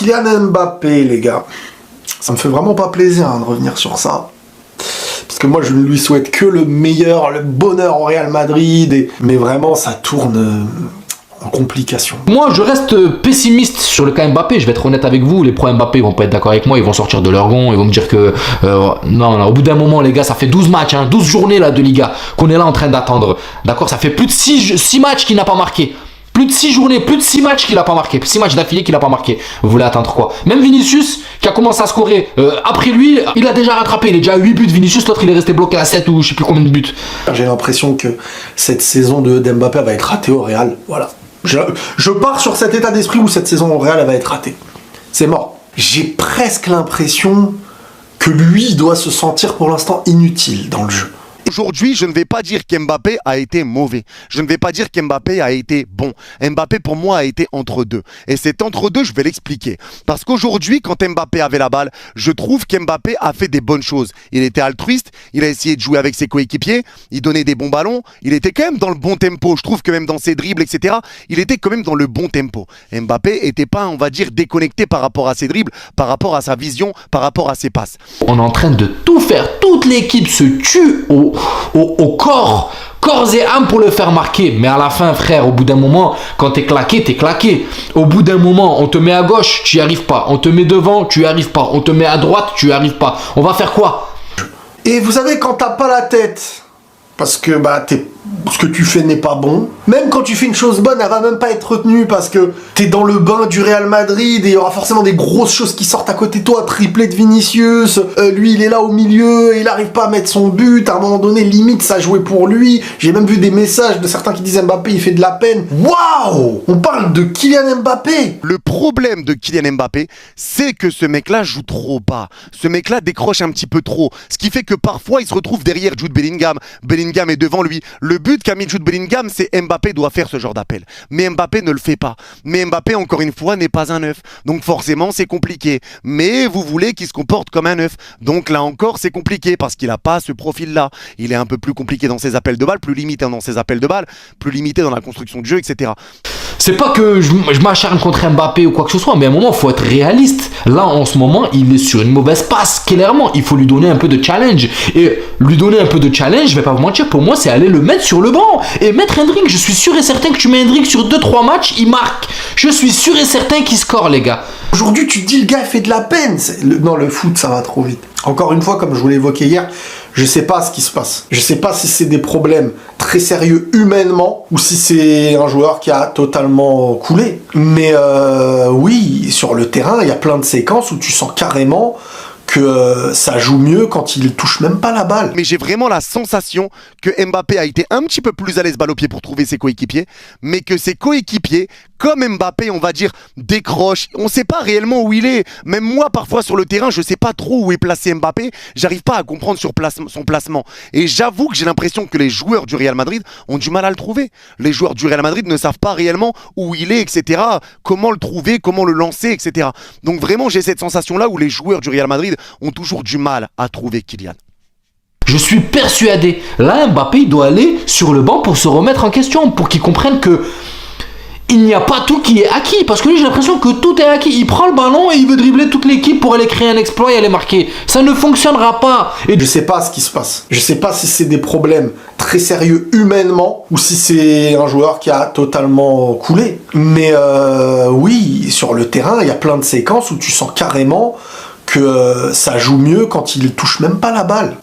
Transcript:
Kylian Mbappé, les gars, ça me fait vraiment pas plaisir de revenir sur ça. Parce que moi, je ne lui souhaite que le meilleur, le bonheur au Real Madrid. Mais vraiment, ça tourne en complication. Moi, je reste pessimiste sur le cas Mbappé. Je vais être honnête avec vous. Les pro Mbappé, ils vont pas être d'accord avec moi. Ils vont sortir de leur gond. Ils vont me dire que... non, au bout d'un moment, les gars, ça fait 12 matchs, 12 journées là, de Liga qu'on est là en train d'attendre. D'accord, ça fait plus de 6 matchs qu'il n'a pas marqué. Plus de 6 journées, plus de 6 matchs qu'il n'a pas marqué. 6 matchs d'affilée qu'il n'a pas marqué. Vous voulez attendre quoi? Même Vinicius, qui a commencé à scorer, après lui, il a déjà rattrapé. Il est déjà à 8 buts. Vinicius, l'autre, il est resté bloqué à 7 ou je sais plus combien de buts. J'ai l'impression que cette saison de Mbappé va être ratée au Real. Voilà. Je pars sur cet état d'esprit où cette saison au Real va être ratée. C'est mort. J'ai presque l'impression que lui doit se sentir pour l'instant inutile dans le jeu. Aujourd'hui, je ne vais pas dire qu'Mbappé a été mauvais. Je ne vais pas dire qu'Mbappé a été bon. Mbappé, pour moi, a été entre deux. Et cet entre deux, je vais l'expliquer. Parce qu'aujourd'hui, quand Mbappé avait la balle, je trouve qu'Mbappé a fait des bonnes choses. Il était altruiste, il a essayé de jouer avec ses coéquipiers, il donnait des bons ballons, il était quand même dans le bon tempo. Je trouve que même dans ses dribbles, etc., il était quand même dans le bon tempo. Mbappé n'était pas, on va dire, déconnecté par rapport à ses dribbles, par rapport à sa vision, par rapport à ses passes. On est en train de tout faire. Toute l'équipe se tue au corps et âme pour le faire marquer. Mais à la fin, frère, au bout d'un moment, quand t'es claqué, t'es claqué. Au bout d'un moment, on te met à gauche, tu n'y arrives pas. On te met devant, tu n'y arrives pas. On te met à droite, tu n'y arrives pas. On va faire quoi? Et vous savez, quand t'as pas la tête, parce que ce que tu fais n'est pas bon, même quand tu fais une chose bonne, elle va même pas être retenue parce que t'es dans le bain du Real Madrid et il y aura forcément des grosses choses qui sortent à côté de toi, triplé de Vinicius, lui il est là au milieu, et il arrive pas à mettre son but, à un moment donné limite ça jouait pour lui. J'ai même vu des messages de certains qui disent Mbappé il fait de la peine. Waouh, on parle de Kylian Mbappé. Le problème de Kylian Mbappé, c'est que ce mec-là joue trop bas. Ce mec-là décroche un petit peu trop, ce qui fait que parfois il se retrouve derrière Jude Bellingham. Bellingham est devant lui. Le but qu'a mis Jude Bellingham, c'est Mbappé doit faire ce genre d'appel. Mais Mbappé ne le fait pas. Mais Mbappé, encore une fois, n'est pas un neuf. Donc forcément, c'est compliqué. Mais vous voulez qu'il se comporte comme un neuf. Donc là encore, c'est compliqué parce qu'il n'a pas ce profil-là. Il est un peu plus compliqué dans ses appels de balles, plus limité dans ses appels de balles, plus limité dans la construction de jeu, etc. C'est pas que je m'acharne contre Mbappé ou quoi que ce soit, mais à un moment, il faut être réaliste. Là, en ce moment, il est sur une mauvaise passe, clairement. Il faut lui donner un peu de challenge. Et lui donner un peu de challenge, je vais pas vous mentir, pour moi, c'est aller le mettre sur le banc. Et mettre Hendrick, je suis sûr et certain que tu mets Hendrick sur 2-3 matchs, il marque. Je suis sûr et certain qu'il score, les gars. Aujourd'hui, tu te dis le gars fait de la peine. Non, le foot, ça va trop vite. Encore une fois, comme je vous l'ai évoqué hier, je sais pas ce qui se passe. Je sais pas si c'est des problèmes très sérieux humainement ou si c'est un joueur qui a totalement coulé. Mais oui, sur le terrain, il y a plein de séquences où tu sens carrément que ça joue mieux quand il touche même pas la balle. Mais j'ai vraiment la sensation que Mbappé a été un petit peu plus à l'aise balle au pied pour trouver ses coéquipiers, mais que ses coéquipiers, comme Mbappé, on va dire, décrochent. On ne sait pas réellement où il est. Même moi, parfois sur le terrain, je ne sais pas trop où est placé Mbappé. J'arrive pas à comprendre son placement. Et j'avoue que j'ai l'impression que les joueurs du Real Madrid ont du mal à le trouver. Les joueurs du Real Madrid ne savent pas réellement où il est, etc. Comment le trouver, comment le lancer, etc. Donc vraiment, j'ai cette sensation-là où les joueurs du Real Madrid ont toujours du mal à trouver Kylian. Je suis persuadé. Là, Mbappé, il doit aller sur le banc pour se remettre en question, pour qu'il comprenne que il n'y a pas tout qui est acquis. Parce que lui, j'ai l'impression que tout est acquis. Il prend le ballon et il veut dribbler toute l'équipe pour aller créer un exploit et aller marquer. Ça ne fonctionnera pas. Et je sais pas ce qui se passe. Je sais pas si c'est des problèmes très sérieux humainement ou si c'est un joueur qui a totalement coulé. Mais oui, sur le terrain, il y a plein de séquences où tu sens carrément que ça joue mieux quand il touche même pas la balle.